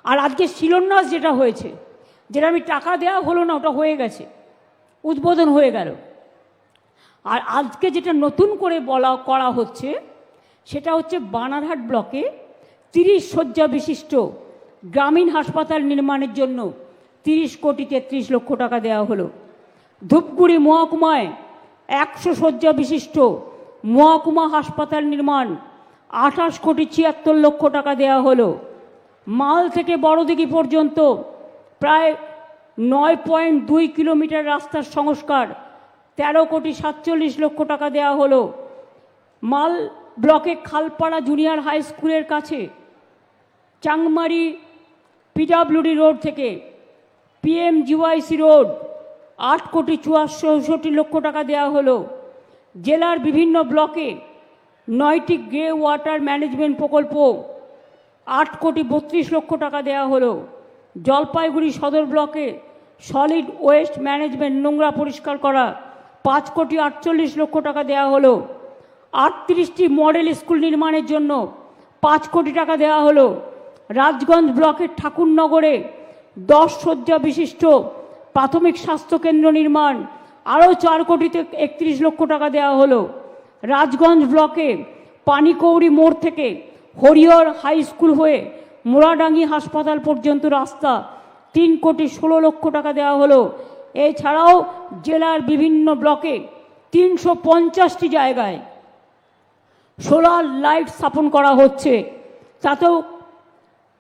আর আজকে শিলান্যাস যেটা হয়েছে, যেটা আমি টাকা দেওয়া হলো না, ওটা হয়ে গেছে, উদ্বোধন হয়ে গেল। আর আজকে যেটা নতুন করে করা হচ্ছে সেটা হচ্ছে বানারহাট ব্লকে 30 শয্যা বিশিষ্ট গ্রামীণ হাসপাতাল নির্মাণের জন্য 30 কোটি 33 লক্ষ টাকা দেওয়া হলো। ধূপগুড়ি মহকুমায় 100 শয্যা বিশিষ্ট মহকুমা হাসপাতাল নির্মাণ 28 কোটি 76 লক্ষ টাকা দেওয়া হলো। মাল থেকে বড়দিঘি পর্যন্ত প্রায় 9.2 কিলোমিটার রাস্তার সংস্কার 13 কোটি 47 লক্ষ টাকা দেওয়া হলো। মাল ব্লকে খালপাড়া জুনিয়র হাই স্কুলের কাছে চাংমারি পিডব্লিউডি রোড থেকে PMGYC রোড 8 কোটি 64 লক্ষ টাকা দেওয়া হলো। জেলার বিভিন্ন ব্লকে 9টি গ্রে ওয়াটার ম্যানেজমেন্ট প্রকল্প 8 কোটি 32 লক্ষ টাকা দেওয়া হলো। জলপাইগুড়ি সদর ব্লকে সলিড ওয়েস্ট ম্যানেজমেন্ট নোংরা পরিষ্কার করা 5 কোটি 48 লক্ষ টাকা দেওয়া হলো। 38টি মডেল স্কুল নির্মাণের জন্য 5 কোটি টাকা দেওয়া হলো। রাজগঞ্জ ব্লকের ঠাকুরনগরে 10 শয্যা বিশিষ্ট প্রাথমিক স্বাস্থ্যকেন্দ্র নির্মাণ আরও 4 কোটি 31 লক্ষ টাকা দেওয়া হলো। রাজগঞ্জ ব্লকে পানিকৌড়ি মোড় থেকে হরিহর হাই স্কুল হয়ে মোড়াডাঙ্গি হাসপাতাল পর্যন্ত রাস্তা 3 কোটি 16 লক্ষ টাকা দেওয়া হলো। এছাড়াও জেলার বিভিন্ন ব্লকে 350টি জায়গায় সোলার লাইট স্থাপন করা হচ্ছে, তাতেও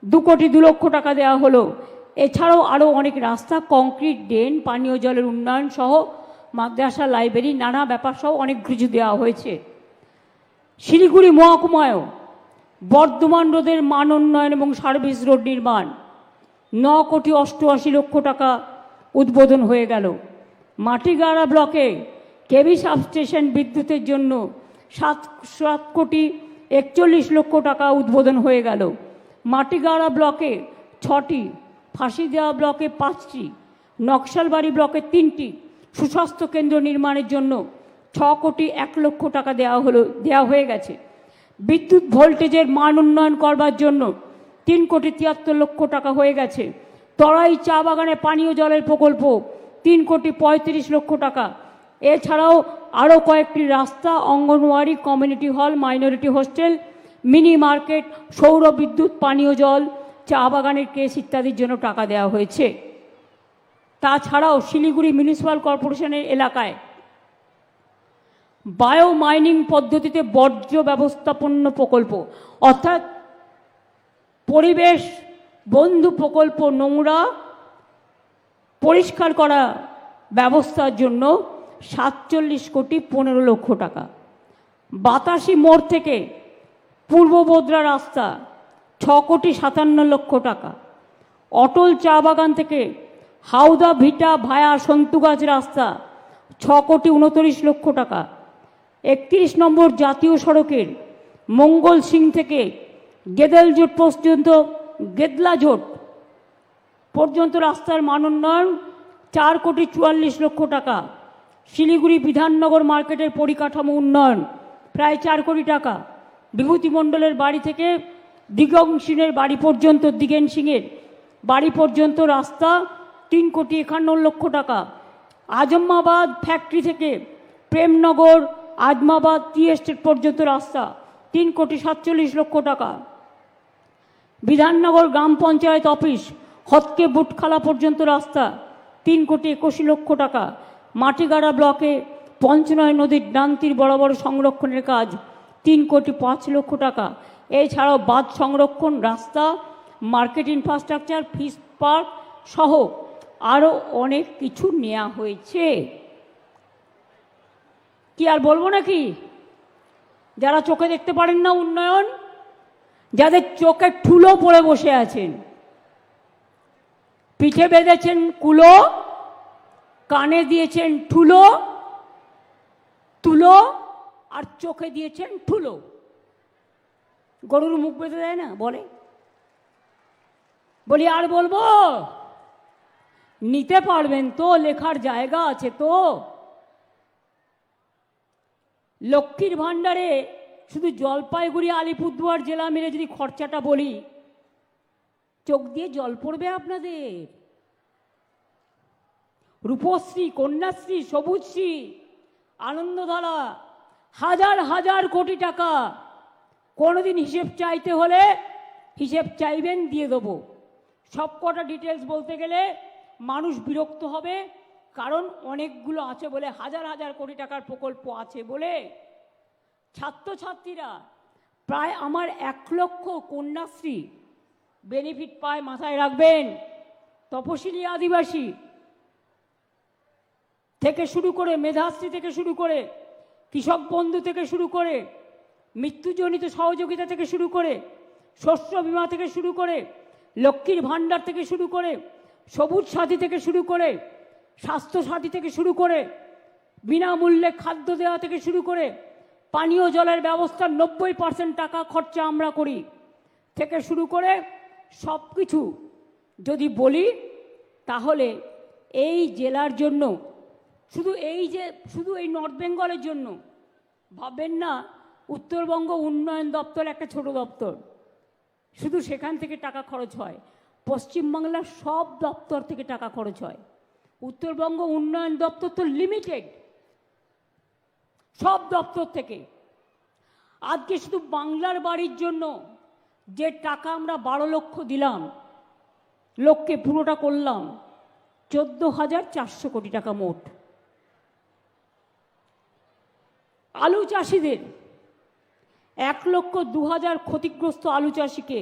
2 কোটি 2 লক্ষ টাকা দেওয়া হলো। এছাড়াও আরও অনেক রাস্তা, কংক্রিট, ড্রেন, পানীয় জলের উন্নয়ন সহ মাদ্রাসা, লাইব্রেরি, নানা ব্যাপার সহ অনেক কিছু দেওয়া হয়েছে। শিলিগুড়ি মহকুমায়ও বর্ধমান রোডের মান উন্নয়ন এবং সার্ভিস রোড নির্মাণ 9 কোটি 88 লক্ষ টাকা উদ্বোধন হয়ে গেল। মাটিগাড়া ব্লকে কেবি সাবস্টেশন বিদ্যুতের জন্য 7 কোটি 41 লক্ষ টাকা উদ্বোধন হয়ে গেল। মাটিগাড়া ব্লকে 6টি, ফাঁসিদেওয়া ব্লকে 5টি, নকশালবাড়ি ব্লকে 3টি সুস্বাস্থ্য কেন্দ্র নির্মাণের জন্য 6 কোটি 1 লক্ষ টাকা দেওয়া হয়ে গেছে। বিদ্যুৎ ভোল্টেজের মান উন্নয়ন করবার জন্য 3 কোটি 73 লক্ষ টাকা হয়ে গেছে। তরাই চা বাগানে পানীয় জলের প্রকল্প 3 কোটি 35 লক্ষ টাকা। এছাড়াও আরও কয়েকটি রাস্তা, anganwadi, community hall, minority hostel, mini market, সৌর বিদ্যুৎ, পানীয় জল, চা বাগানের কেস ইত্যাদির জন্য টাকা দেওয়া হয়েছে। তাছাড়াও শিলিগুড়ি মিউনিসিপ্যাল কর্পোরেশনের এলাকায় বায়ো মাইনিং পদ্ধতিতে বর্জ্য ব্যবস্থাপন্য প্রকল্প, অর্থাৎ পরিবেশ বন্ধু প্রকল্প, নোংরা পরিষ্কার করা ব্যবস্থার জন্য 47 কোটি 15 লক্ষ টাকা। বাতাসি মোড় থেকে পূর্ব বোদরা রাস্তা 6 কোটি 57 লক্ষ টাকা। অটল চা বাগান থেকে হাওদা ভিটা ভায়া সন্তুগাছ রাস্তা 6 কোটি 29 লক্ষ টাকা। 31 নম্বর জাতীয় সড়কের মঙ্গল সিং থেকে গেদেলজোট পর্যন্ত, গেদলাজোট পর্যন্ত রাস্তার মান উন্নয়ন 4 কোটি 44 লক্ষ টাকা। শিলিগুড়ি বিধাননগর মার্কেটের পরিকাঠামো উন্নয়ন প্রায় 4 কোটি টাকা। বিভূতি মণ্ডলের বাড়ি থেকে দিগং সিংয়ের বাড়ি পর্যন্ত, দিগেন সিংয়ের বাড়ি পর্যন্ত রাস্তা 3 কোটি 51 লক্ষ টাকা। আজমাবাদ ফ্যাক্টরি থেকে প্রেমনগর আজমাবাদ টি এস্টেট পর্যন্ত রাস্তা 3 কোটি 47 লক্ষ টাকা। বিধাননগর গ্রাম পঞ্চায়েত অফিস হতকে বুটখালা পর্যন্ত রাস্তা 3 কোটি 81 লক্ষ টাকা। মাটিগাড়া ব্লকে পঞ্চনয় নদীর ডান তীর বরাবর সংরক্ষণের কাজ 3 কোটি 5 লক্ষ টাকা। এছাড়াও বাঁধ সংরক্ষণ, রাস্তা, মার্কেট ইনফ্রাস্ট্রাকচার, ফিশ পার্ক সহ আরও অনেক কিছু নেওয়া হয়েছে। কি আর বলবো নাকি? যারা চোখে দেখতে পারেন না উন্নয়ন, যাদের চোখে ঠুলো পড়ে বসে আছেন, পিঠে বেঁধেছেন কুলো, কানে দিয়েছেন ঠুলো তুলো, আর চোখে দিয়েছেন ঠুলো। গরুর মুখ বেঁধে দেয় না, বলি আর বলবো? নিতে পারবেন তো? লেখার জায়গা আছে তো? লক্ষ্মীর ভাণ্ডারে শুধু জলপাইগুড়ি আলিপুরদুয়ার জেলা মিলে যদি খরচাটা বলি, চোখ দিয়ে জল পড়বে আপনাদের। রূপশ্রী, কন্যাশ্রী, সবুজশ্রী, আনন্দধারা, হাজার হাজার কোটি টাকা। কোনোদিন হিসেব চাইতে হলে হিসেব চাইবেন, দিয়ে দেবো। সব কটা ডিটেলস বলতে গেলে মানুষ বিরক্ত হবে, কারণ অনেকগুলো আছে বলে, হাজার হাজার কোটি টাকার প্রকল্প আছে বলে। ছাত্রছাত্রীরা প্রায় আমার 1 লক্ষ কন্যাশ্রী বেনিফিট পায়, মাথায় রাখবেন। তপশিলি আদিবাসী থেকে শুরু করে, মেধাশ্রী থেকে শুরু করে, কৃষক বন্ধু থেকে শুরু করে, মৃত্যুজনিত সহযোগিতা থেকে শুরু করে, শস্য বীমা থেকে শুরু করে, লক্ষ্মীর ভাণ্ডার থেকে শুরু করে, সবুজ সাথী থেকে শুরু করে, স্বাস্থ্য সাথী থেকে শুরু করে, বিনামূল্যে খাদ্য দেওয়া থেকে শুরু করে, পানীয় জলের ব্যবস্থার 90% টাকা খরচা আমরা করি থেকে শুরু করে সব কিছু যদি বলি, তাহলে এই জেলার জন্য, শুধু এই নর্থ বেঙ্গলের জন্য ভাববেন না উত্তরবঙ্গ উন্নয়ন দপ্তর একটা ছোট দপ্তর, শুধু সেখান থেকে টাকা খরচ হয়। পশ্চিমবাংলার সব দপ্তর থেকে টাকা খরচ হয়। উত্তরবঙ্গ উন্নয়ন দপ্তর তো লিমিটেড, সব দপ্তর থেকে। আজকে শুধু বাংলার বাড়ির জন্য যে টাকা আমরা 12 লক্ষ দিলাম, লোককে পুরোটা করলাম 14,400 কোটি টাকা মোট। আলু চাষিদের 1,02,000 ক্ষতিগ্রস্ত আলু চাষিকে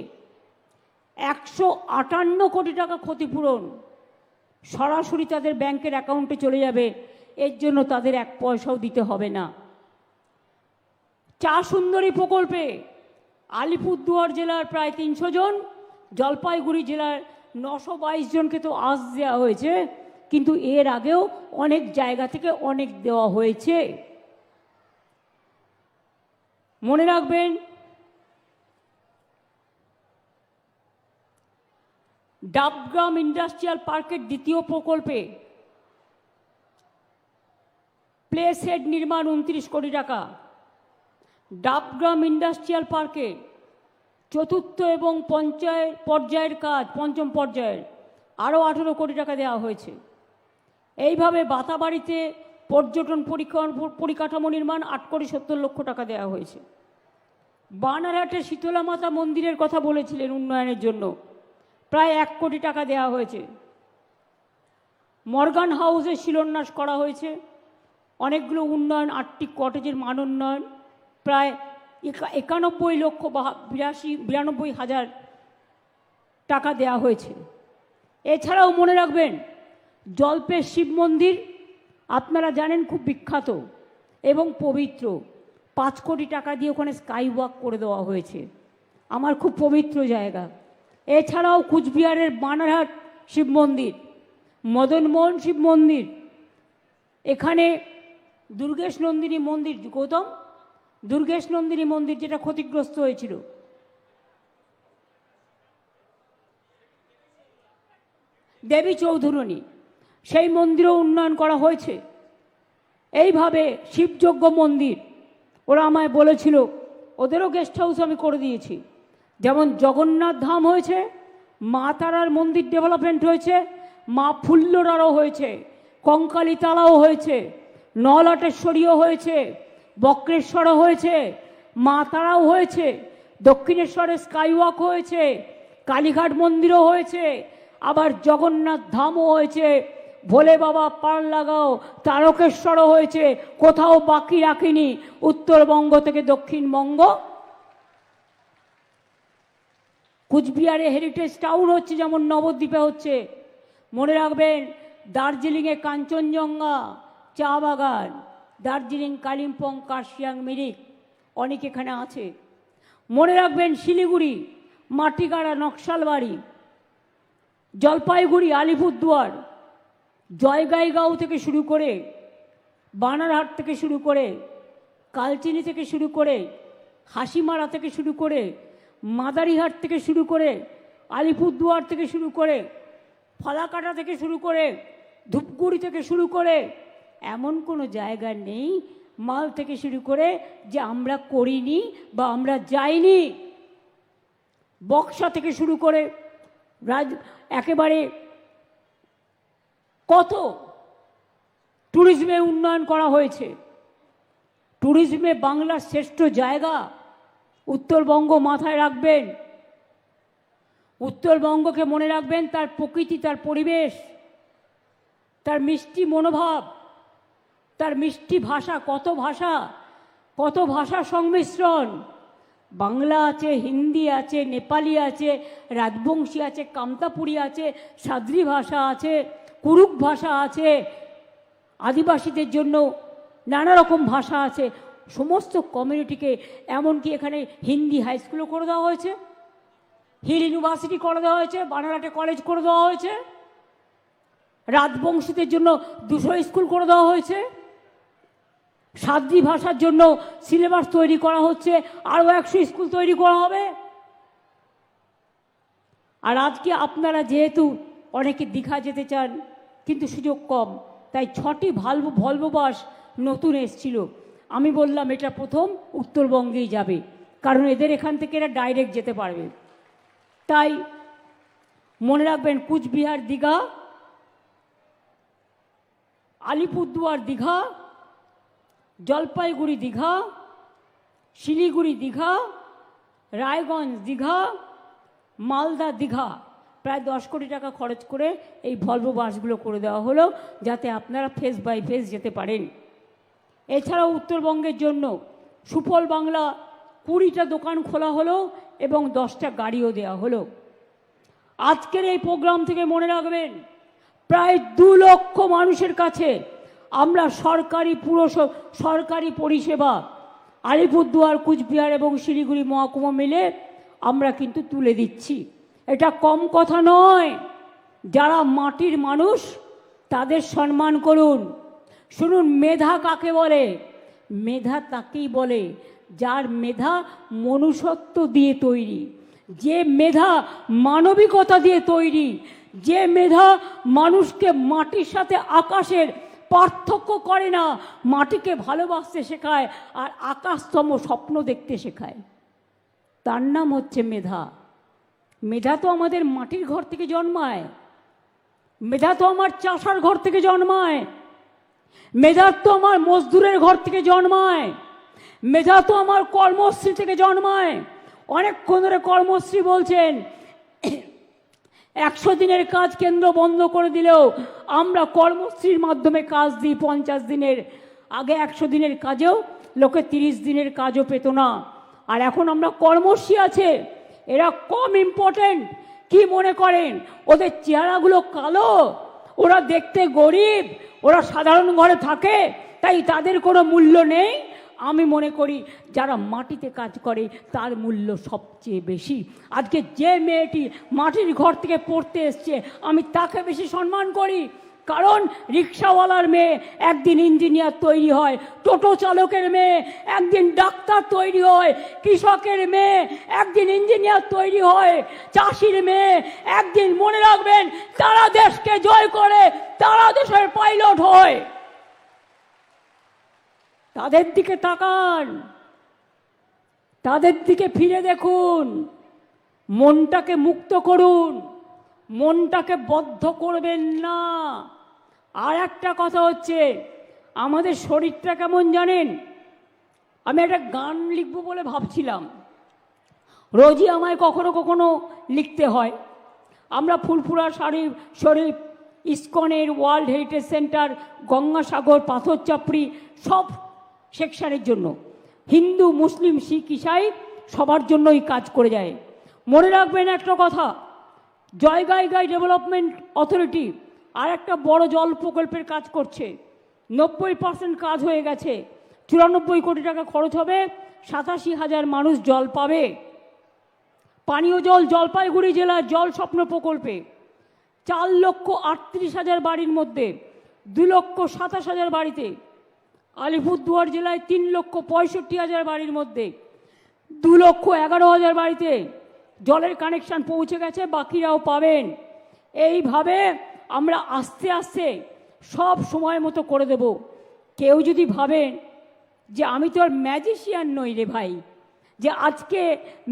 158 কোটি টাকা ক্ষতিপূরণ সরাসরি তাদের ব্যাংকের অ্যাকাউন্টে চলে যাবে। এর জন্য তাদের 1 পয়সাও দিতে হবে না। চা সুন্দরী প্রকল্পে আলিপুরদুয়ার জেলার প্রায় 300 জন, জলপাইগুড়ি জেলার 922 জনকে তো আজ দেওয়া হয়েছে, কিন্তু এর আগেও অনেক জায়গা থেকে অনেক দেওয়া হয়েছে। মনে রাখবেন, ডাবগ্রাম ইন্ডাস্ট্রিয়াল পার্কের 2য় প্রকল্পে প্লে সেট নির্মাণ 29 কোটি টাকা। ডাবগ্রাম ইন্ডাস্ট্রিয়াল পার্কে 4র্থ এবং পর্যায়ের কাজ, 5ম পর্যায়ের আরও 18 কোটি টাকা দেওয়া হয়েছে। এইভাবে বাতাবাড়িতে পর্যটন পরিকাঠামো নির্মাণ 8 কোটি 70 লক্ষ টাকা দেওয়া হয়েছে। বানারহাটে শীতলা মাতা মন্দিরের কথা বলেছিলেন উন্নয়নের জন্য, প্রায় 1 কোটি টাকা দেওয়া হয়েছে। মর্গান হাউসের শিলান্যাস করা হয়েছে। অনেকগুলো উন্নয়ন, 8টি কটেজের মান উন্নয়ন, প্রায় 91,82,92,000 টাকা দেওয়া হয়েছে। এছাড়াও মনে রাখবেন, জলপের শিব মন্দির আপনারা জানেন খুব বিখ্যাত এবং পবিত্র। 5 কোটি টাকা দিয়ে ওখানে স্কাই ওয়াক করে দেওয়া হয়েছে। আমার খুব পবিত্র জায়গা। এছাড়াও কুচবিহারের বানারহাট শিব মন্দির, মদনমোহন শিব মন্দির, এখানে দুর্গেশ নন্দিনী মন্দির, গৌতম দুর্গেশ নন্দিনী মন্দির যেটা ক্ষতিগ্রস্ত হয়েছিল, দেবী চৌধুরানী, সেই মন্দিরও উন্নয়ন করা হয়েছে। এইভাবে শিবযজ্ঞ মন্দির, ওরা আমায় বলেছিল, ওদেরও গেস্ট হাউস আমি করে দিয়েছি। যেমন জগন্নাথ ধাম হয়েছে, মা তারার মন্দির ডেভেলপমেন্ট হয়েছে, মা ফুল্লরারও হয়েছে, কঙ্কালীতলাও হয়েছে, নলাটেশ্বরীও হয়েছে, বক্রেশ্বরও হয়েছে, মা তারাও হয়েছে, দক্ষিণেশ্বরে স্কাইওয়াক হয়েছে, কালীঘাট মন্দিরও হয়েছে, আবার জগন্নাথ ধামও হয়েছে, ভোলে বাবা পার লাগাও তারকেশ্বরও হয়েছে। কোথাও বাকি রাখিনি উত্তরবঙ্গ থেকে দক্ষিণবঙ্গ। কুচবিহারে হেরিটেজ টাউন হচ্ছে, যেমন নবদ্বীপে হচ্ছে। মনে রাখবেন, দার্জিলিংয়ে কাঞ্চনজঙ্ঘা চা বাগান, দার্জিলিং, কালিম্পং, কার্শিয়াং, মিরিক অনেক এখানে আছে। মনে রাখবেন, শিলিগুড়ি মাটিগাড়া, নকশালবাড়ি, জলপাইগুড়ি, আলিপুরদুয়ার, জয়গাইগাঁও থেকে শুরু করে, বানারহাট থেকে শুরু করে, কালচিনি থেকে শুরু করে, হাসিমারা থেকে শুরু করে, মাদারিহাট থেকে শুরু করে, আলিপুরদুয়ার থেকে শুরু করে, ফালাকাটা থেকে শুরু করে, ধূপগুড়ি থেকে শুরু করে, এমন কোনো জায়গা নেই মাল থেকে শুরু করে যে আমরা করিনি বা আমরা যাইনি। বক্সা থেকে শুরু করে একেবারে কত ট্যুরিজমে উন্নয়ন করা হয়েছে। ট্যুরিজমে বাংলার শ্রেষ্ঠ জায়গা উত্তরবঙ্গ, মাথায় রাখবেন। উত্তরবঙ্গকে মনে রাখবেন, তার প্রকৃতি, তার পরিবেশ, তার মিষ্টি মনোভাব, তার মিষ্টি ভাষা, কত ভাষা সংমিশ্রণ। বাংলা আছে, হিন্দি আছে, নেপালি আছে, রাজবংশী আছে, কামতাপুরি আছে, সাদ্রি ভাষা আছে, কুরুক ভাষা আছে, আদিবাসীদের জন্য নানা রকম ভাষা আছে। সমস্ত কমিউনিটিকে, এমনকি এখানে হিন্দি হাই স্কুলও করে দেওয়া হয়েছে, হিল ইউনিভার্সিটি করে দেওয়া হয়েছে, বানারহাটে কলেজ করে দেওয়া হয়েছে, রাজবংশীদের জন্য 200 স্কুল করে দেওয়া হয়েছে, সাদ্রি ভাষার জন্য সিলেবাস তৈরি করা হচ্ছে, আরও 100 স্কুল তৈরি করা হবে। আর আজকে আপনারা যেহেতু অনেকে দীঘা যেতে চান কিন্তু সুযোগ কম, তাই 6টি ভলভো বাস নতুন এসছিল। আমি বললাম এটা প্রথম উত্তরবঙ্গেই যাবে, কারণ এদের এখান থেকে এরা ডাইরেক্ট যেতে পারবে। তাই মনে রাখবেন, কুচবিহার দীঘা, আলিপুরদুয়ার দীঘা, জলপাইগুড়ি দীঘা, শিলিগুড়ি দীঘা, রায়গঞ্জ দীঘা, মালদা দীঘা, প্রায় 10 কোটি টাকা খরচ করে এই ভলভো বাসগুলো করে দেওয়া হলো, যাতে আপনারা ফেস বাই ফেস যেতে পারেন। এছাড়াও উত্তরবঙ্গের জন্য সুফল বাংলা 20টা দোকান খোলা হলো এবং 10টা গাড়িও দেওয়া হলো। আজকের এই প্রোগ্রাম থেকে মনে রাখবেন, প্রায় 2 লক্ষ মানুষের কাছে আমরা সরকারি পরিষেবা আলিপুরদুয়ার, কুচবিহার এবং শিলিগুড়ি মহকুমা মিলে আমরা কিন্তু তুলে দিচ্ছি। এটা কম কথা নয়। যারা মাটির মানুষ তাদের সম্মান করুন। শুনুন, মেধা কাকে বলে? মেধা তাকেই বলে যার মেধা মনুষ্যত্ব দিয়ে তৈরি, যে মেধা মানবিকতা দিয়ে তৈরি, যে মেধা মানুষকে মাটির সাথে আকাশের পার্থক্য করে না, মাটিকে ভালোবাসতে শেখায় আর আকাশতম স্বপ্ন দেখতে শেখায়, তার নাম হচ্ছে মেধা। মেধা তো আমাদের মাটির ঘর থেকে জন্মায়, মেধা তো আমার চাষার ঘর থেকে জন্মায়, মেধা তো আমার মজদুরের ঘর থেকে জন্মায়, মেধা তো আমার কর্মশ্রী থেকে জন্মায়। অনেকক্ষণ ধরে কর্মশ্রী বলছেন, 100 দিনের কাজ কেন্দ্র বন্ধ করে দিলেও আমরা কর্মশ্রীর মাধ্যমে কাজ দিই। 50 দিনের আগে 100 দিনের কাজেও লোকে 30 দিনের কাজও পেত না, আর এখন আমরা কর্মশ্রী আছে। এরা কম ইম্পর্টেন্ট কি মনে করেন? ওদের চেহারাগুলো কালো, ওরা দেখতে গরিব, ওরা সাধারণ ঘরে থাকে, তাই তাদের কোনো মূল্য নেই। আমি মনে করি যারা মাটিতে কাজ করে তার মূল্য সবচেয়ে বেশি। আজকে যে মেয়েটি মাটির ঘর থেকে পড়তে এসছে, আমি তাকে বেশি সম্মান করি। কারণ রিক্সাওয়ালার মেয়ে একদিন ইঞ্জিনিয়ার তৈরি হয়, টোটো চালকের মেয়ে একদিন ডাক্তার তৈরি হয়, কৃষকের মেয়ে একদিন ইঞ্জিনিয়ার তৈরি হয়, চাষির মেয়ে একদিন, মনে রাখবেন, তারা দেশকে জয় করে, তারা দেশের পাইলট হয়। তাদের দিকে তাকান, তাদের দিকে ফিরে দেখুন, মনটাকে মুক্ত করুন, মনটাকে বদ্ধ করবেন না। আর একটা কথা হচ্ছে, আমাদের শরীরটা কেমন জানেন? আমি একটা গান লিখবো বলে ভাবছিলাম, রোজই আমায় কখনো কখনো লিখতে হয়। আমরা ফুলপুরা শরীফ, ইসকনের, world heritage centre, Gangasagar, Patharchapuri সব সেকশনের জন্য, হিন্দু, মুসলিম, শিখ, ইসাই সবার জন্যই কাজ করে যায়। মনে রাখবেন একটা কথা, জয়গাই ডেভেলপমেন্ট অথরিটি আর একটা বড় জল প্রকল্পের কাজ করছে। 90% কাজ হয়ে গেছে, 94 কোটি টাকা খরচ হবে, 87,000 মানুষ জল পাবে। পানীয় জল জলপাইগুড়ি জেলার জল স্বপ্ন প্রকল্পে 4,38,000 বাড়ির মধ্যে 2,27,000 বাড়িতে, আলিপুরদুয়ার জেলায় 3,65,000 বাড়ির মধ্যে 2,11,000 বাড়িতে জলের কানেকশন পৌঁছে গেছে, বাকিরাও পাবেন। এইভাবে আমরা আস্তে আস্তে সব সময় মতো করে দেব। কেউ যদি ভাবেন যে আমি তো আর ম্যাজিশিয়ান নই রে ভাই, যে আজকে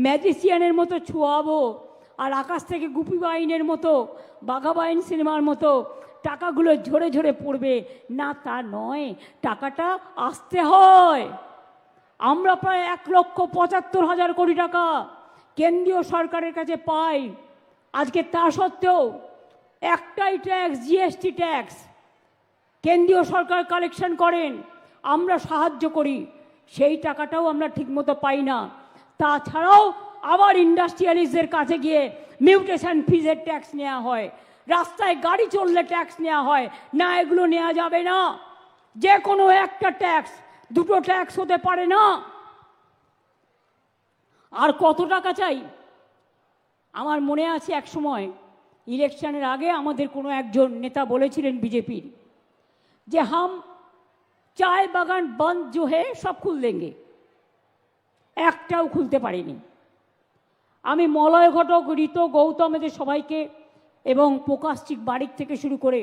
ম্যাজিশিয়ানের মতো ছোঁয়াবো আর আকাশ থেকে গুপি বাইনের মতো, বাঘা বাইন সিনেমার মতো টাকাগুলো ঝরে ঝরে পড়বে না, তা নয়। টাকাটা আসতে হয়। আমরা প্রায় 1,75,000 কোটি টাকা কেন্দ্রীয় সরকারের কাছে পাই। আজকে তা সত্ত্বেও একটাই ট্যাক্স, জিএসটি ট্যাক্স কেন্দ্রীয় সরকার কালেকশন করেন, আমরা সাহায্য করি, সেই টাকাটাও আমরা ঠিকমতো পাই না। তাছাড়াও আবার ইন্ডাস্ট্রিয়ালিস্টদের কাছে গিয়ে মিউটেশন ফিজের ট্যাক্স নেওয়া হয়, রাস্তায় গাড়ি চললে ট্যাক্স নেওয়া হয় না। এগুলো নেওয়া যাবে না। যে কোনো একটা ট্যাক্স, দুটো ট্যাক্স হতে পারে না। আর কত টাকা চাই? আমার মনে আছে এক সময় ইলেকশনের আগে আমাদের কোনো একজন নেতা বলেছিলেন বিজেপির, যে হাম চায় বাগান বন্ধ जो है সব খুল দেंगे। একটাও খুলতে পারিনি। আমি মলয় ঘটক, ঋত, গৌতম এদের সবাইকে এবং প্রকাশচিক বাড়ির থেকে শুরু করে,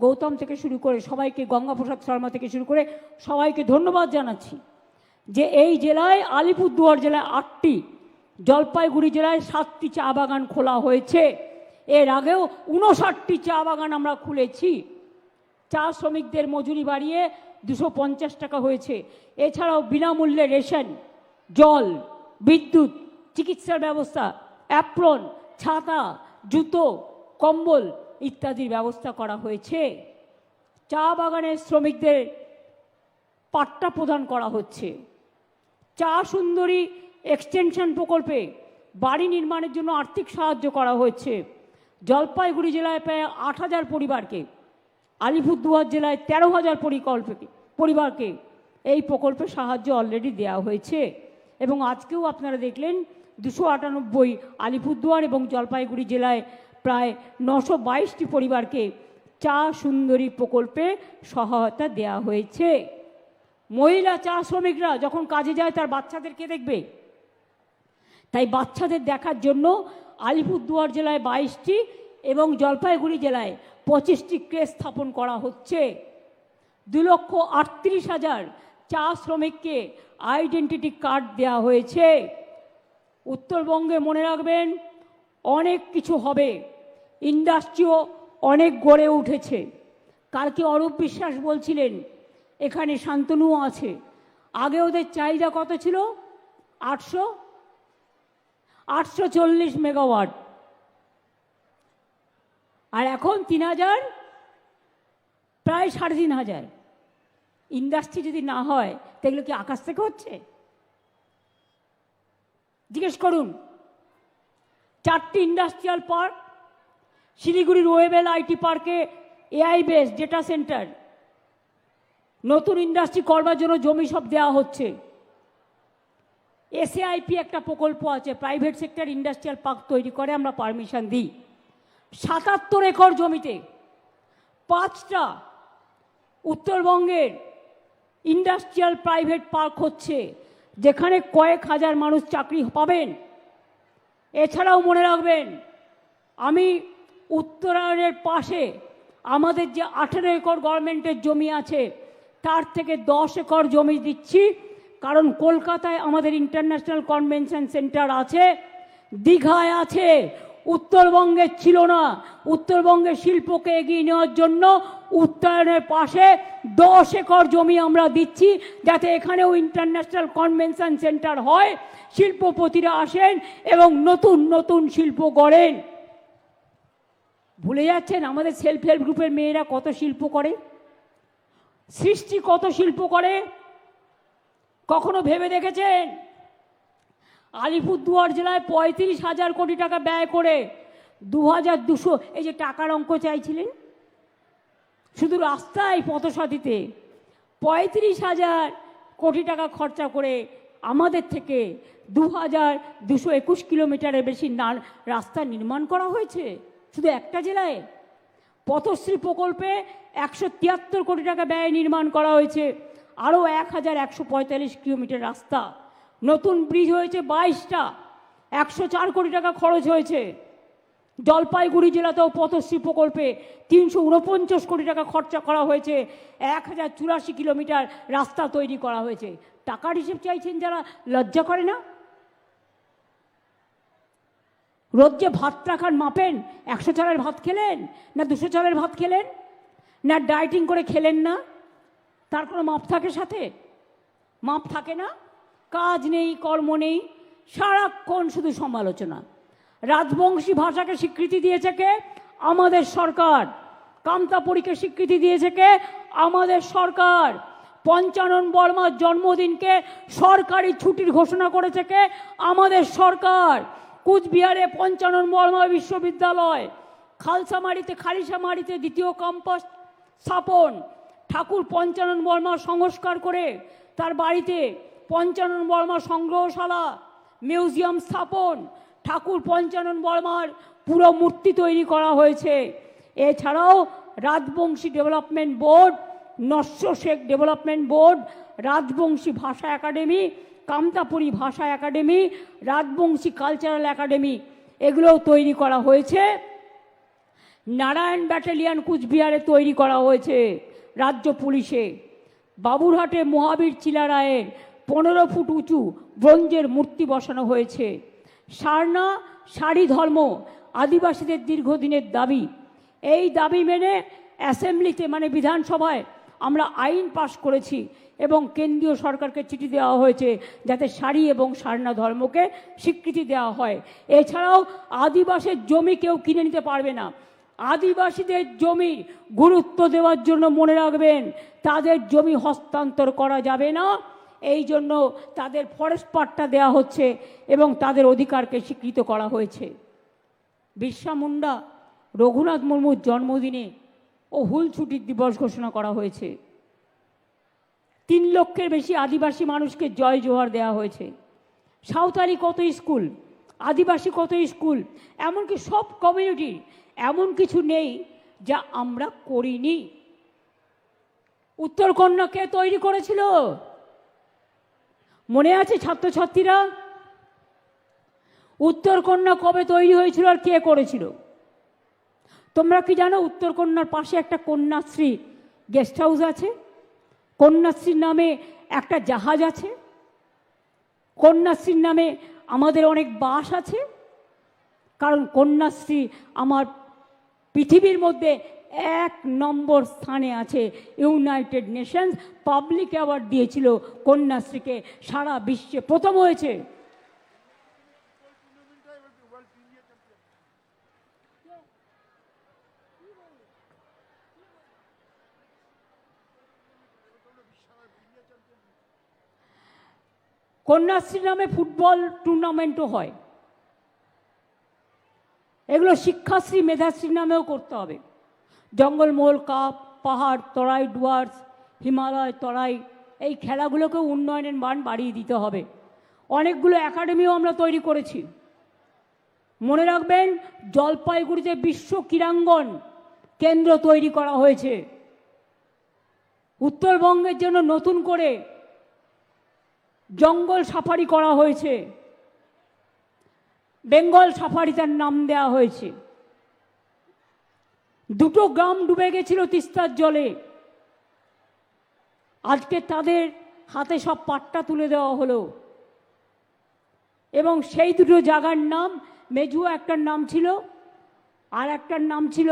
গৌতম থেকে শুরু করে সবাইকে, গঙ্গাপ্রসাদ শর্মা থেকে শুরু করে সবাইকে ধন্যবাদ জানাচ্ছি যে এই জেলায়, আলিপুরদুয়ার জেলায় 8টি, জলপাইগুড়ি জেলায় 7টি চা বাগান খোলা হয়েছে। এর আগেও 59টি চা বাগান আমরা খুলেছি। চা শ্রমিকদের মজুরি বাড়িয়ে 250 টাকা হয়েছে। এছাড়াও বিনামূল্যে রেশন, জল, বিদ্যুৎ, চিকিৎসার ব্যবস্থা, অ্যাপ্রন, ছাতা, জুতো, কম্বল ইত্যাদির ব্যবস্থা করা হয়েছে। চা বাগানের শ্রমিকদের পাট্টা প্রদান করা হচ্ছে। চা সুন্দরী এক্সটেনশন প্রকল্পে বাড়ি নির্মাণের জন্য আর্থিক সাহায্য করা হয়েছে। জলপাইগুড়ি জেলায় প্রায় 8,000 পরিবারকে, আলিপুরদুয়ার জেলায় 13,000 পরিবারকে এই প্রকল্পে সাহায্য অলরেডি দেওয়া হয়েছে। এবং আজকেও আপনারা দেখলেন 298 আলিপুরদুয়ার এবং জলপাইগুড়ি জেলায় প্রায় 922টি পরিবারকে চা সুন্দরী প্রকল্পে সহায়তা দেওয়া হয়েছে। মহিলা চা শ্রমিকরা যখন কাজে যায় তার বাচ্চাদেরকে দেখবে, তাই বাচ্চাদের দেখার জন্য আলিপুরদুয়ার জেলায় 22টি এবং জলপাইগুড়ি জেলায় 25টি ক্রেশ স্থাপন করা হচ্ছে। 2,38,000 চা শ্রমিককে আইডেন্টিটি কার্ড দেওয়া হয়েছে। উত্তরবঙ্গে মনে রাখবেন অনেক কিছু হবে, ইন্ডাস্ট্রিও অনেক গড়ে উঠেছে। কালকে অরূপ বিশ্বাস বলছিলেন এখানে শান্তনুও আছে, আগে ওদের চাহিদা কত ছিল? 840 মেগাওয়াট, আর এখন 3,000, প্রায় 3,500। ইন্ডাস্ট্রি যদি না হয় তাহলে কি আকাশ থেকে হচ্ছে? জিজ্ঞেস করুন। 4টি ইন্ডাস্ট্রিয়াল পার্ক, শিলিগুড়ির ওয়েবেল আইটি পার্কে এআই বেস ডেটা সেন্টার, নতুন ইন্ডাস্ট্রি করবার জন্য জমি সব দেওয়া হচ্ছে। এসএআইপি একটা প্রকল্প আছে, প্রাইভেট সেক্টর ইন্ডাস্ট্রিয়াল পার্ক তৈরি করে আমরা পারমিশন দিই। 77 একর জমিতে 5টা উত্তরবঙ্গের ইন্ডাস্ট্রিয়াল প্রাইভেট পার্ক হচ্ছে, যেখানে কয়েক হাজার মানুষ চাকরি পাবেন। এছাড়াও মনে রাখবেন, আমি উত্তরায়ণের পাশে আমাদের যে 18 একর গভর্নমেন্টের জমি আছে তার থেকে 10 একর জমি দিচ্ছি, কারণ কলকাতায় আমাদের ইন্টারন্যাশনাল কনভেনশন সেন্টার আছে, দীঘায় আছে, উত্তরবঙ্গে ছিল না। উত্তরবঙ্গের শিল্পকে এগিয়ে নেওয়ার জন্য উত্তরায়ণের পাশে 10 একর জমি আমরা দিচ্ছি, যাতে এখানেও ইন্টারন্যাশনাল কনভেনশন সেন্টার হয়, শিল্পপতিরা আসেন এবং নতুন নতুন শিল্প গড়েন। ভুলে যাচ্ছেন আমাদের সেলফ হেল্প গ্রুপের মেয়েরা কত শিল্প করে, সৃষ্টি কত শিল্প করে, কখনো ভেবে দেখেছেন? আলিপুরদুয়ার জেলায় 35,000 কোটি টাকা ব্যয় করে 2,200, এই যে টাকার অঙ্ক চাইছিলেন, শুধু রাস্তায় পথসাথীতে 35,000 কোটি টাকা খরচা করে আমাদের থেকে 2,221 কিলোমিটারের বেশি রাস্তা নির্মাণ করা হয়েছে শুধু একটা জেলায়। পথশ্রী প্রকল্পে 173 কোটি টাকা ব্যয় নির্মাণ করা হয়েছে, আরও 1,145 কিলোমিটার রাস্তা। নতুন ব্রিজ হয়েছে 22টা, 104 কোটি টাকা খরচ হয়েছে। জলপাইগুড়ি জেলাতেও পথশ্রী প্রকল্পে 349 কোটি টাকা খরচা করা হয়েছে, 1,084 কিলোমিটার রাস্তা তৈরি করা হয়েছে। টাকার হিসেব চাইছেন যারা, লজ্জা করে না? রোজ যে ভাতটা খান মাপেন, 100 চালের ভাত খেলেন না 200 চালের ভাত খেলেন, না ডায়েটিং করে খেলেন না, তার কোনো মাপ থাকে? সাথে মাপ থাকে না। কাজ নেই, কর্ম নেই, সারাক্ষণ শুধু সমালোচনা। রাজবংশী ভাষাকে স্বীকৃতি দিয়েছে কে? আমাদের সরকার। কামতাপুরীকে স্বীকৃতি দিয়েছে কে? আমাদের সরকার। পঞ্চানন বর্মার জন্মদিনকে সরকারি ছুটির ঘোষণা করেছে কে? আমাদের সরকার। কুচবিহারে পঞ্চানন বর্মা বিশ্ববিদ্যালয়, খালিশামারিতে দ্বিতীয় ক্যাম্পাস স্থাপন, ঠাকুর পঞ্চানন বর্মা সংস্কার করে তার বাড়িতে পঞ্চানন বর্মা সংগ্রহশালা মিউজিয়াম স্থাপন, ঠাকুর পঞ্চানন বর্মার পুরো মূর্তি তৈরি করা হয়েছে। এছাড়াও রাজবংশী ডেভেলপমেন্ট বোর্ড, নস্য শেখ ডেভেলপমেন্ট বোর্ড, রাজবংশী ভাষা একাডেমি, কামতাপুরী ভাষা একাডেমি, রাজবংশী কালচারাল একাডেমি, এগুলোও তৈরি করা হয়েছে। নারায়ণ ব্যাটালিয়ান কুচবিহারে তৈরি করা হয়েছে রাজ্য পুলিশে। বাবুরহাটে মহাবীর চিলারায়ের 15 ফুট উঁচু ব্রোঞ্জের মূর্তি বসানো হয়েছে। সারনা সারি ধর্ম আদিবাসীদের দীর্ঘদিনের দাবি। এই দাবি মেনে অ্যাসেম্বলিতে মানে বিধানসভায় আমরা আইন পাশ করেছি এবং কেন্দ্রীয় সরকারকে চিঠি দেওয়া হয়েছে যাতে সারি এবং সারনা ধর্মকে স্বীকৃতি দেওয়া হয়। এছাড়াও আদিবাসীর জমি কেউ কিনে নিতে পারবে না। আদিবাসীদের জমি গুরুত্ব দেওয়ার জন্য মনে রাখবেন, তাদের জমি হস্তান্তর করা যাবে না। এই জন্য তাদের ফরেস্ট পাট্টা দেওয়া হচ্ছে এবং তাদের অধিকারকে স্বীকৃত করা হয়েছে। বিরসা মুন্ডা, রঘুনাথ মুর্মুর জন্মদিনে ও হুল ছুটির দিবস ঘোষণা করা হয়েছে। 3 লক্ষের বেশি আদিবাসী মানুষকে জয় জোহার দেওয়া হয়েছে। সাঁওতালি কত স্কুল, আদিবাসী কত স্কুল, এমনকি সব কমিউনিটির এমন কিছু নেই যা আমরা করিনি। উত্তরকন্যা কে তৈরি করেছিল? মনে আছে ছাত্রছাত্রীরা? উত্তরকন্যা কবে তৈরি হয়েছিল আর কে করেছিল? তোমরা কি জানো উত্তরকন্যার পাশে একটা কন্যাশ্রী গেস্ট হাউস আছে? কন্যাশ্রীর নামে একটা জাহাজ আছে, কন্যাশ্রীর নামে আমাদের অনেক বাস আছে। কারণ কন্যাশ্রী আমার পৃথিবীর মধ্যে 1 নম্বর স্থানে আছে। ইউনাইটেড নেশনস পাবলিক অ্যাওয়ার্ড দিয়েছিল কন্যাশ্রীকে, সারা বিশ্বে প্রথম হয়েছে। কন্যাশ্রী নামে ফুটবল টুর্নামেন্টও হয়। এগুলো শিক্ষাশ্রী মেধাশ্রী নামেও করতে হবে। জঙ্গলমহল কাপ, পাহাড় তরাই ডুয়ার্স, হিমালয় তরাই, এই খেলাগুলোকেও উন্নয়নের মান বাড়িয়ে দিতে হবে। অনেকগুলো একাডেমিও আমরা তৈরি করেছি। মনে রাখবেন, জলপাইগুড়িতে বিশ্ব ক্রীড়াঙ্গন কেন্দ্র তৈরি করা হয়েছে। উত্তরবঙ্গের জন্য নতুন করে জঙ্গল সাফারি করা হয়েছে, বেঙ্গল সাফারি তার নাম দেওয়া হয়েছে। 2টো গ্রাম ডুবে গেছিল তিস্তার জলে, আজকে তাদের হাতে সব পাট্টা তুলে দেওয়া হলো। এবং সেই 2টো জায়গার নাম, মেজুয়া একটার নাম ছিল আর একটার নাম ছিল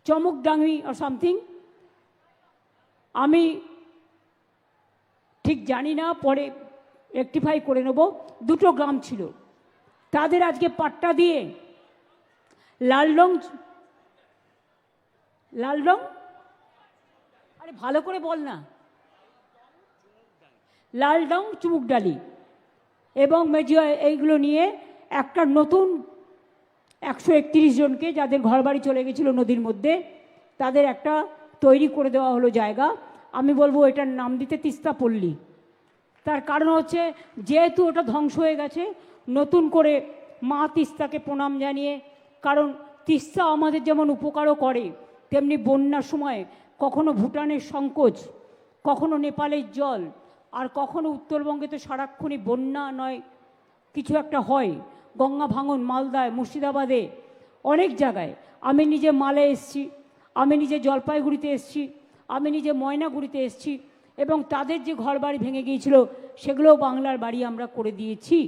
চমকডাঙ্গি আর সামথিং, আমি ঠিক জানি না, পরে রেকটিফাই করে নেব। 2টো গ্রাম ছিল, তাদের আজকে পাট্টা দিয়ে লালডং, আরে ভালো করে বল না, লালডং চুমুকডালি এবং মেজুয়া, এইগুলো নিয়ে একটা নতুন 131 জনকে যাদের ঘরবাড়ি চলে গেছিল নদীর মধ্যে, তাদের একটা তৈরি করে দেওয়া হলো জায়গা। আমি বলবো এটার নাম দিতে তিস্তা পল্লী। তার কারণ হচ্ছে যেহেতু ওটা ধ্বংস হয়ে গেছে, নতুন করে মা তিস্তাকে প্রণাম জানিয়ে, কারণ তিস্তা আমাদের যেমন উপকারও করে, তেমনি বন্যার সময় কখনো ভুটানের সংকোচ, কখনো নেপালের জল, আর কখনো উত্তরবঙ্গে তো সারাক্ষণই বন্যা নয় কিছু একটা হয়, গঙ্গা ভাঙন মালদায়, মুর্শিদাবাদে, অনেক জায়গায়। আমি নিজে মালে এসছি, আমি নিজে জলপাইগুড়িতে এসছি, আমি নিজে ময়নাগুড়িতে এসছি, এবং তাদের যে ঘরবাড়ি ভেঙে গিয়েছিল সেগুলো বাংলার বাড়ি আমরা করে দিয়েছি।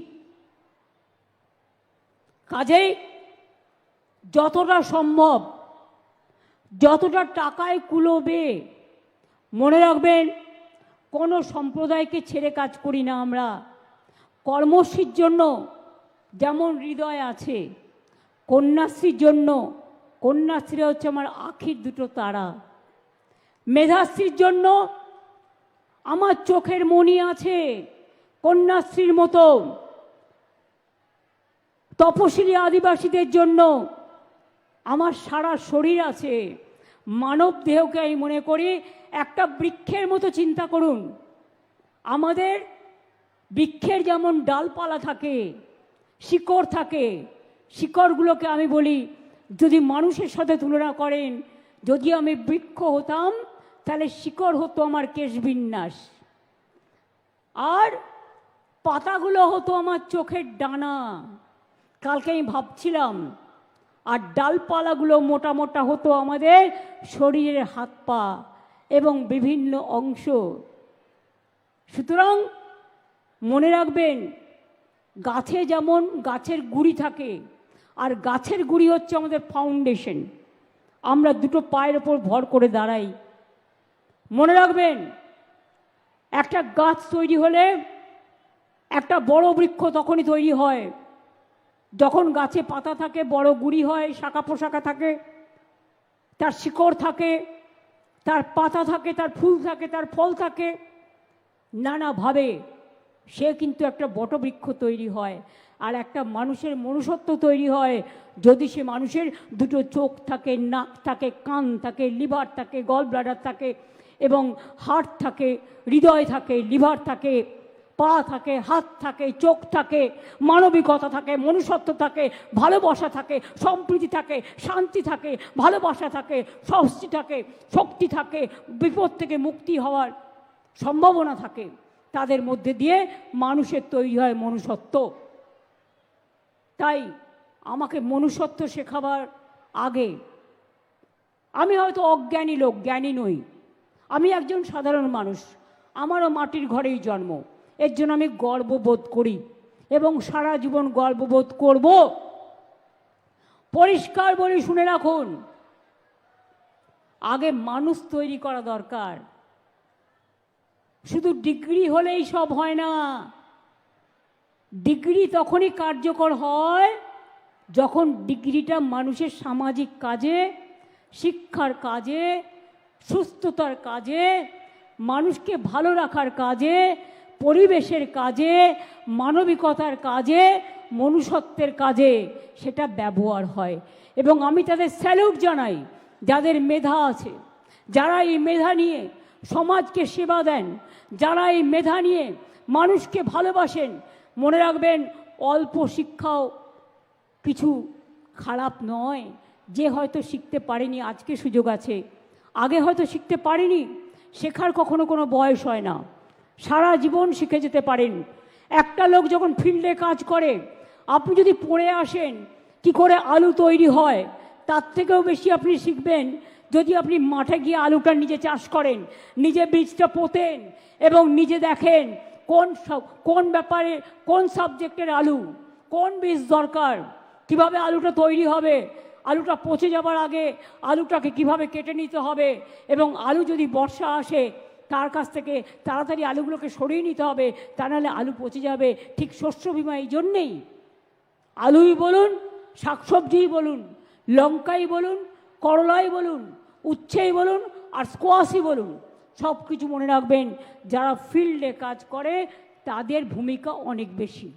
কাজেই যতটা সম্ভব, যতটা টাকায় কুলোবে, মনে রাখবেন কোনো সম্প্রদায়কে ছেড়ে কাজ করি না আমরা। কর্মশ্রীর জন্য যেমন হৃদয় আছে, কন্যাশ্রীর জন্য, কন্যাশ্রী হচ্ছে আমার আখির দুটো তারা। মেধাশ্রীর জন্য আমার চোখের মণি আছে কন্যাশ্রীর মতো। তপশিলি আদিবাসীদের জন্য আমার সারা শরীর আছে। মানব দেহকে আমি মনে করি একটা বৃক্ষের মতো চিন্তা করুন। আমাদের বৃক্ষের যেমন ডালপালা থাকে, শিকড় থাকে, শিকড়গুলোকে আমি বলি যদি মানুষের সাথে তুলনা করেন, যদি আমি বৃক্ষ হতাম তাহলে শিকড় হতো আমার কেশবিন্যাস, আর পাতাগুলো হতো আমার চোখের ডানা। কালকে আমি ভাবছিলাম, আর ডালপালাগুলো মোটা মোটা হতো আমাদের শরীরের হাত পা এবং বিভিন্ন অংশ। সুতরাং মনে রাখবেন, গাছে যেমন গাছের গুঁড়ি থাকে, আর গাছের গুঁড়ি হচ্ছে আমাদের ফাউন্ডেশন। আমরা দুটো পায়ের ওপর ভর করে দাঁড়াই। মনে রাখবেন, একটা গাছ তৈরি হলে একটা বড় বৃক্ষ তখনই তৈরি হয় যখন গাছে পাতা থাকে, বড় গুঁড়ি হয়, শাখা প্রশাখা থাকে, তার শিকড় থাকে, তার পাতা থাকে, তার ফুল থাকে, তার ফল থাকে, নানাভাবে সে কিন্তু একটা বটবৃক্ষ তৈরি হয়। আর একটা মানুষের মনুষ্যত্ব তৈরি হয় যদি সে মানুষের দুটো চোখ থাকে, নাক থাকে, কান থাকে, লিভার থাকে, গল ব্লাডার থাকে, এবং হার্ট থাকে, হৃদয় থাকে, লিভার থাকে, পা থাকে, হাত থাকে, চোখ থাকে, মানবিকতা থাকে, মনুষ্যত্ব থাকে, ভালোবাসা থাকে, সম্প্রীতি থাকে, শান্তি থাকে, ভালোবাসা থাকে, স্বস্তি থাকে, শক্তি থাকে, বিপদ থেকে মুক্তি হওয়ার সম্ভাবনা থাকে। তাদের মধ্যে দিয়ে মানুষের তৈরি হয় মনুষ্যত্ব। তাই আমাকে মনুষ্যত্ব শেখাবার আগে, আমি হয়তো অজ্ঞানী লোক, জ্ঞানী নই, আমি একজন সাধারণ মানুষ, আমারও মাটির ঘরেই জন্ম। এর জন্য আমি গর্ববোধ করি এবং সারা জীবন গর্ববোধ করব। পরিষ্কার বলে শুনে রাখুন, আগে মানুষ তৈরি করা দরকার। শুধু ডিগ্রি হলেই সব হয় না। ডিগ্রি তখনই কার্যকর হয় যখন ডিগ্রিটা মানুষের সামাজিক কাজে, শিক্ষার কাজে, সুস্থতার কাজে, মানুষকে ভালো রাখার কাজে, পরিবেশের কাজে, মানবিকতার কাজে, মনুষ্যত্বের কাজে সেটা ব্যবহার হয়। এবং আমি তাদের স্যালুট জানাই যাদের মেধা আছে, যারা এই মেধা নিয়ে সমাজকে সেবা দেন, যারা এই মেধা নিয়ে মানুষকে ভালোবাসেন। মনে রাখবেন, অল্প শিক্ষাও কিছু খারাপ নয়। যে হয়তো শিখতে পারেনি, আজকে সুযোগ আছে, আগে হয়তো শিখতে পারেনি, শেখার কখনো কোনো বয়স হয় না, সারা জীবন শিখে যেতে পারেন। একটা লোক যখন ফিল্ডে কাজ করে, আপনি যদি পড়ে আসেন কি করে আলু তৈরি হয়, তার থেকেও বেশি আপনি শিখবেন যদি আপনি মাঠে গিয়ে আলুটা নিজে চাষ করেন, নিজে বীজটা পোতেন এবং নিজে দেখেন কোন ব্যাপারে, কোন সাবজেক্টের আলু, কোন বীজ দরকার, কিভাবে আলুটা তৈরি হবে, আলুটা পচে যাবার আগে আলুটাকে কিভাবে কেটে নিতে হবে, এবং আলু যদি বর্ষা আসে তার কাছ থেকে তাড়াতাড়ি আলুগুলোকে সরিয়ে নিতে হবে, তা নাহলে আলু পচে যাবে। ঠিক শস্য বীমা এই জন্যেই, আলুই বলুন, শাকসবজিই বলুন, লঙ্কাই বলুন, করলাই বলুন, উচ্ছেই বলুন, আর স্কোয়াশই বলুন, সব কিছু মনে রাখবেন যারা ফিল্ডে কাজ করে তাদের ভূমিকা অনেক বেশি।